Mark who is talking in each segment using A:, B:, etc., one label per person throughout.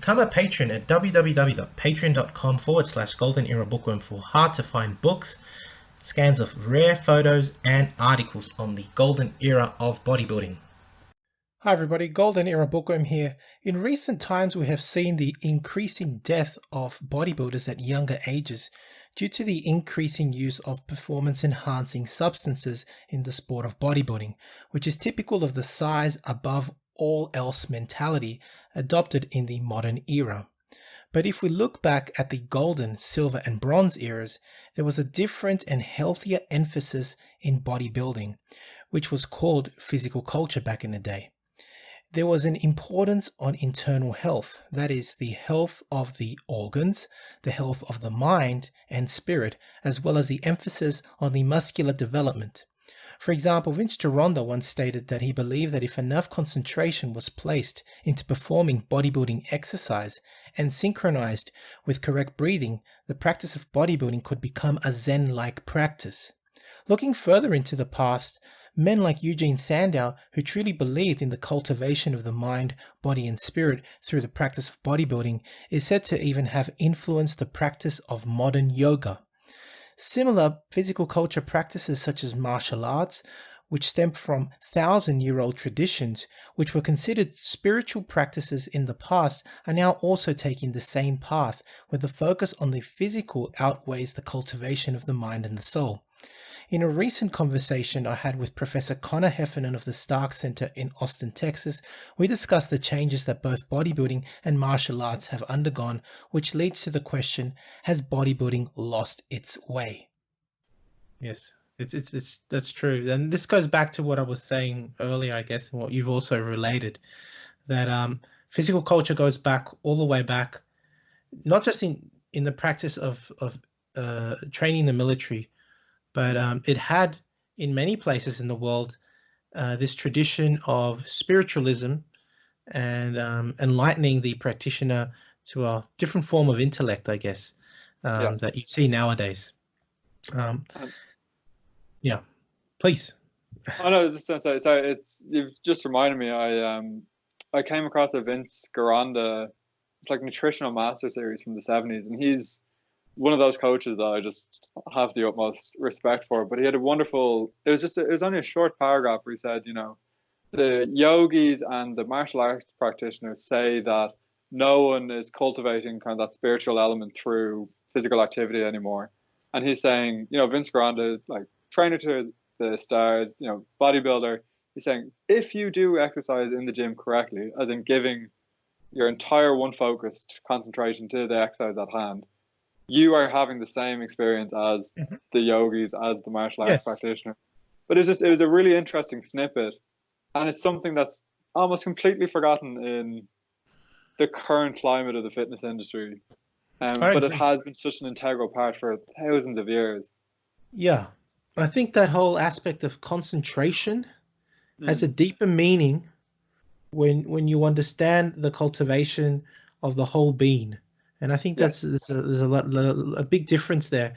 A: Become a patron at www.patreon.com/Golden Era Bookworm for hard to find books, scans of rare photos, and articles on the golden era of bodybuilding. Hi everybody, Golden Era Bookworm here. In recent times we have seen the increasing death of bodybuilders at younger ages due to the increasing use of performance enhancing substances in the sport of bodybuilding, which is typical of the size above all else mentality adopted in the modern era. But if we look back at the golden, silver and bronze eras, there was a different and healthier emphasis in bodybuilding, which was called physical culture back in the day. There was an importance on internal health, that is, the health of the organs, the health of the mind and spirit, as well as the emphasis on the muscular development. For example, Vince Gironda once stated that he believed that if enough concentration was placed into performing bodybuilding exercise and synchronized with correct breathing, the practice of bodybuilding could become a Zen-like practice. Looking further into the past, men like Eugene Sandow, who truly believed in the cultivation of the mind, body and spirit through the practice of bodybuilding, is said to even have influenced the practice of modern yoga. Similar physical culture practices such as martial arts, which stem from thousand-year-old traditions, which were considered spiritual practices in the past, are now also taking the same path, where the focus on the physical outweighs the cultivation of the mind and the soul. In a recent conversation I had with Professor Conor Heffernan of the Starck Centre in Austin, Texas, we discussed the changes that both bodybuilding and martial arts have undergone, which leads to the question, has bodybuilding lost its way? Yes, that's true. And this goes back to what I was saying earlier, I guess, and what you've also related, that physical culture goes back all the way back, not just in the practice of training the military, but it had, in many places in the world, this tradition of spiritualism and enlightening the practitioner to a different form of intellect, I guess, that you see nowadays. Yeah, please.
B: I know, just to say, so you've just reminded me. I came across a Vince Gironda, it's like nutritional master series from the 70s, and he's one of those coaches that I just have the utmost respect for. But he had a wonderful, it was only a short paragraph where he said, the yogis and the martial arts practitioners say that no one is cultivating kind of that spiritual element through physical activity anymore. And he's saying, Vince Gironda, like trainer to the stars, bodybuilder, he's saying, if you do exercise in the gym correctly, as in giving your entire one focused concentration to the exercise at hand, you are having the same experience as the yogis, as the martial arts practitioner. But it was a really interesting snippet, and it's something that's almost completely forgotten in the current climate of the fitness industry. But it has been such an integral part for thousands of years.
A: Yeah, I think that whole aspect of concentration has a deeper meaning when you understand the cultivation of the whole being. And I think there's a big difference there.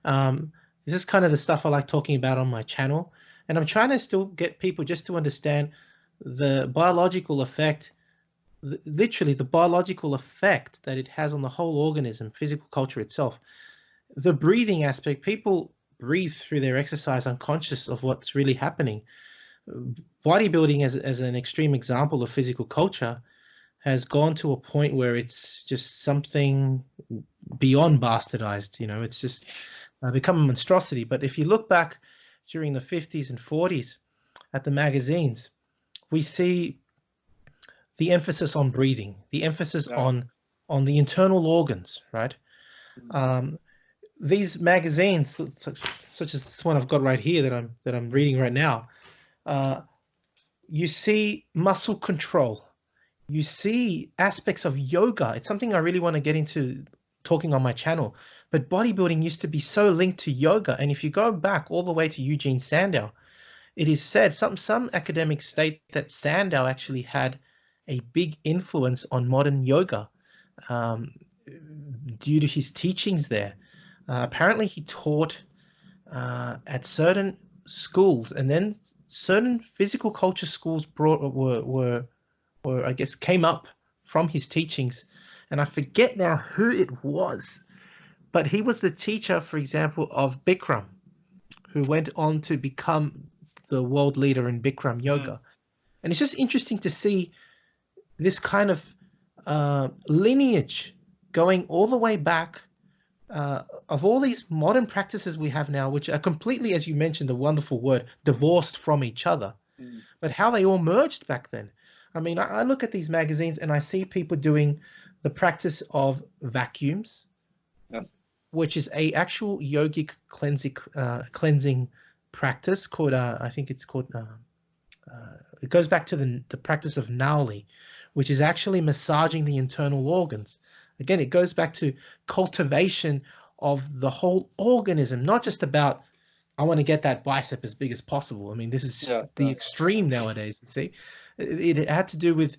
A: This is kind of the stuff I like talking about on my channel. And I'm trying to still get people just to understand the biological effect, literally the biological effect that it has on the whole organism, physical culture itself. The breathing aspect, people breathe through their exercise unconscious of what's really happening. Bodybuilding as an extreme example of physical culture has gone to a point where it's just something beyond bastardized. It's just become a monstrosity. But if you look back during the 50s and 40s at the magazines, we see the emphasis on breathing, the emphasis on the internal organs, right? These magazines, such as this one I've got right here that I'm reading right now, you see muscle control. You see aspects of yoga. It's something I really want to get into talking on my channel. But bodybuilding used to be so linked to yoga. And if you go back all the way to Eugene Sandow, it is said, some academics state that Sandow actually had a big influence on modern yoga due to his teachings there. Apparently he taught at certain schools, and then certain physical culture schools were I guess came up from his teachings, and I forget now who it was, but he was the teacher, for example, of Bikram, who went on to become the world leader in Bikram yoga. And it's just interesting to see this kind of lineage going all the way back of all these modern practices we have now, which are completely, as you mentioned, the wonderful word, divorced from each other, but how they all merged back then. I mean, I look at these magazines and I see people doing the practice of vacuums,
B: Yes.
A: which is a actual yogic cleansing practice called, I think it's called, it goes back to the practice of Nauli, which is actually massaging the internal organs. Again, it goes back to cultivation of the whole organism, not just about, I want to get that bicep as big as possible. I mean, this is just the extreme nowadays, you see. It had to do with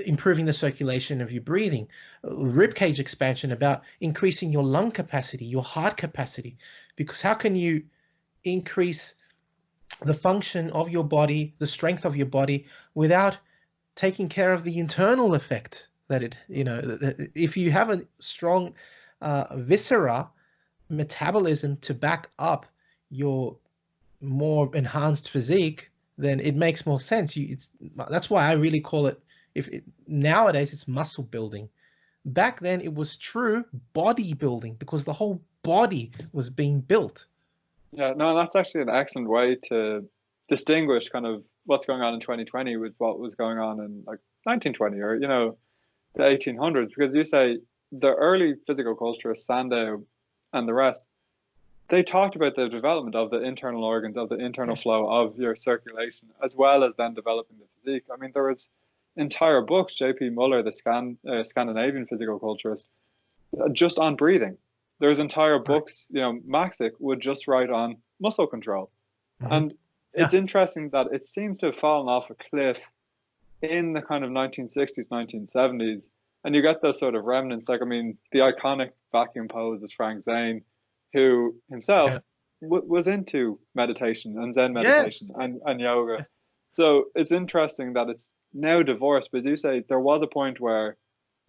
A: improving the circulation of your breathing, ribcage expansion, about increasing your lung capacity, your heart capacity, because how can you increase the function of your body, the strength of your body, without taking care of the internal effect that it, if you have a strong viscera metabolism to back up your more enhanced physique, then it makes more sense. That's why I really call it, nowadays it's muscle building. Back then it was true bodybuilding, because the whole body was being built.
B: Yeah, no, that's actually an excellent way to distinguish kind of what's going on in 2020 with what was going on in like 1920 or, the 1800s, because you say the early physical culturists, Sandow and the rest, they talked about the development of the internal organs, of the internal flow of your circulation, as well as then developing the physique. I mean, there was entire books, J.P. Muller, the Scandinavian physical culturist, just on breathing. There's entire books, Maxick would just write on muscle control. And it's interesting that it seems to have fallen off a cliff in the kind of 1960s, 1970s. And you get those sort of remnants. Like, I mean, the iconic vacuum pose is Frank Zane, who himself was into meditation and Zen meditation and yoga. So it's interesting that it's now divorced. But as you say, there was a point where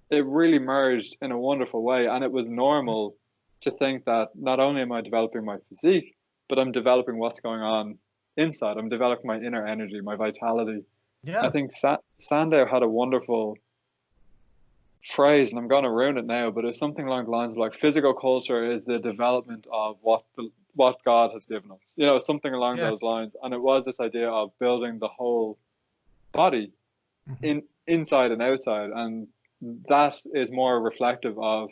B: it really merged in a wonderful way. And it was normal to think that not only am I developing my physique, but I'm developing what's going on inside. I'm developing my inner energy, my vitality. Yeah. I think Sandow had a wonderful phrase, and I'm going to ruin it now, but it's something along the lines of like, physical culture is the development of what God has given us. Something along those lines. And it was this idea of building the whole body inside and outside. And that is more reflective of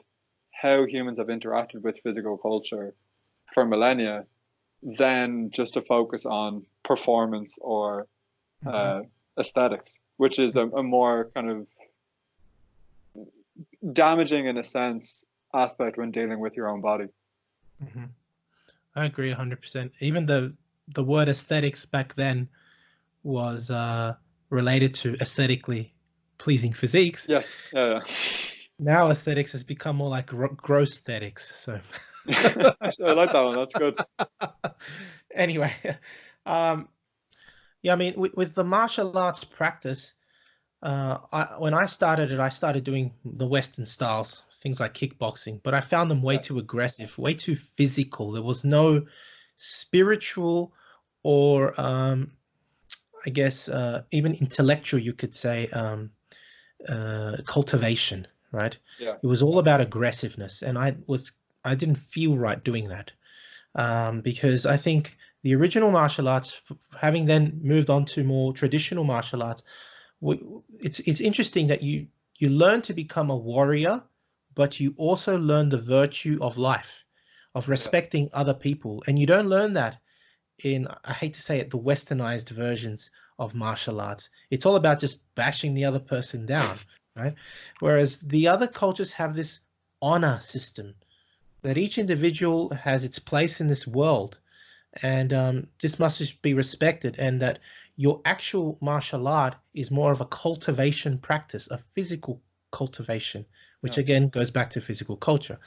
B: how humans have interacted with physical culture for millennia than just a focus on performance or aesthetics, which is a more kind of damaging, in a sense, aspect when dealing with your own body.
A: I agree 100%. Even the word aesthetics back then was related to aesthetically pleasing physiques.
B: Yeah.
A: Now aesthetics has become more like gross aesthetics. So
B: I like that one. That's good.
A: Anyway, I mean, with the martial arts practice, when I started it, I started doing the Western styles, things like kickboxing, but I found them way too aggressive, way too physical. There was no spiritual or, I guess, even intellectual, you could say, cultivation, right?
B: Yeah.
A: It was all about aggressiveness, and I didn't feel right doing that, because I think the original martial arts, having then moved on to more traditional martial arts, it's interesting that you learn to become a warrior, but you also learn the virtue of life, of respecting other people, and you don't learn that in, I hate to say it, the westernized versions of martial arts. It's all about just bashing the other person down, right? Whereas the other cultures have this honor system, that each individual has its place in this world, and this must just be respected, and that your actual martial art is more of a cultivation practice, a physical cultivation, which again goes back to physical culture.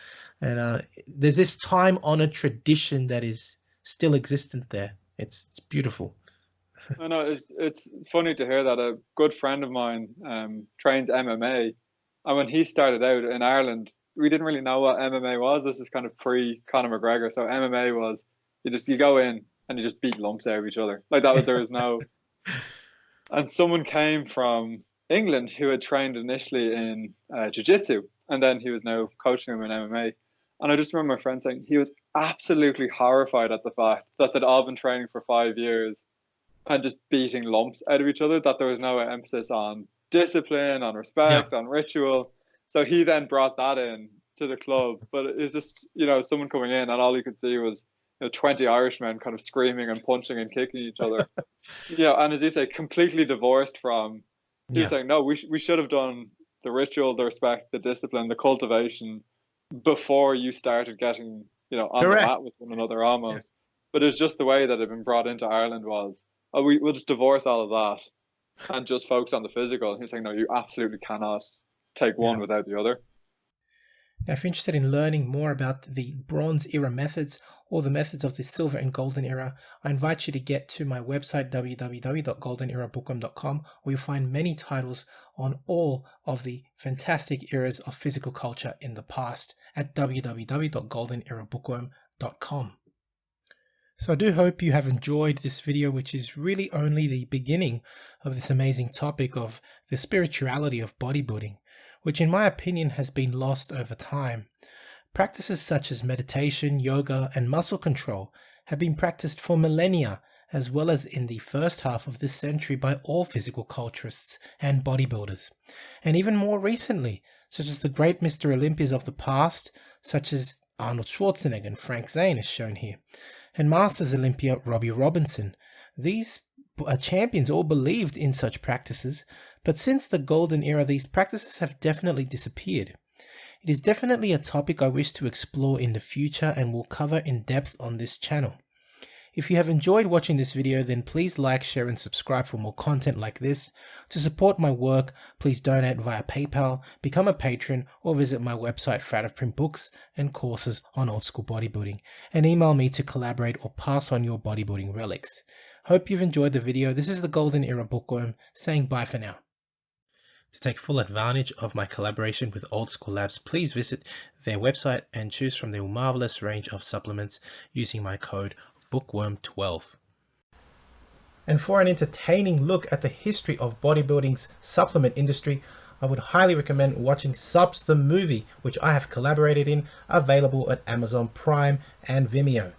A: And there's this time-honored tradition that is still existent there. It's beautiful.
B: I know it's funny to hear that. A good friend of mine trains MMA, And when he started out in Ireland, we didn't really know what MMA was. This is kind of pre Conor McGregor. So MMA was you go in and you just beat lumps out of each other. Like that was there was no. And someone came from England who had trained initially in jiu-jitsu, and then he was now coaching him in MMA. And I just remember my friend saying he was absolutely horrified at the fact that they'd all been training for 5 years and just beating lumps out of each other, that there was no emphasis on discipline, on respect, on ritual. So he then brought that in to the club. But it's just, someone coming in and all you could see was 20 Irishmen kind of screaming and punching and kicking each other. And as you say, completely divorced from, he was saying, no, we should have done the ritual, the respect, the discipline, the cultivation before you started getting, on the mat with one another almost. Yeah. But it's just the way that it had been brought into Ireland was, we'll just divorce all of that and just focus on the physical. And he's saying, no, you absolutely cannot take one without the other.
A: Now, if you're interested in learning more about the Bronze Era methods or the methods of the Silver and Golden Era, I invite you to get to my website, www.goldenerabookworm.com, where you'll find many titles on all of the fantastic eras of physical culture in the past at www.goldenerabookworm.com. So I do hope you have enjoyed this video, which is really only the beginning of this amazing topic of the spirituality of bodybuilding, which in my opinion has been lost over time. Practices such as meditation, yoga, and muscle control have been practiced for millennia, as well as in the first half of this century by all physical culturists and bodybuilders. And even more recently, such as the great Mr. Olympias of the past, such as Arnold Schwarzenegger and Frank Zane as shown here, and Masters Olympia Robbie Robinson. These champions all believed in such practices, but since the Golden Era, these practices have definitely disappeared. It is definitely a topic I wish to explore in the future and will cover in depth on this channel. If you have enjoyed watching this video, then please like, share, and subscribe for more content like this. To support my work, please donate via PayPal, become a patron, or visit my website for out-of-print books and courses on old school bodybuilding, and email me to collaborate or pass on your bodybuilding relics. Hope you've enjoyed the video. This is the Golden Era Bookworm saying bye for now. To take full advantage of my collaboration with Old School Labs, please visit their website and choose from their marvelous range of supplements using my code Bookworm12. And for an entertaining look at the history of bodybuilding's supplement industry, I would highly recommend watching Subs the Movie, which I have collaborated in, available at Amazon Prime and Vimeo.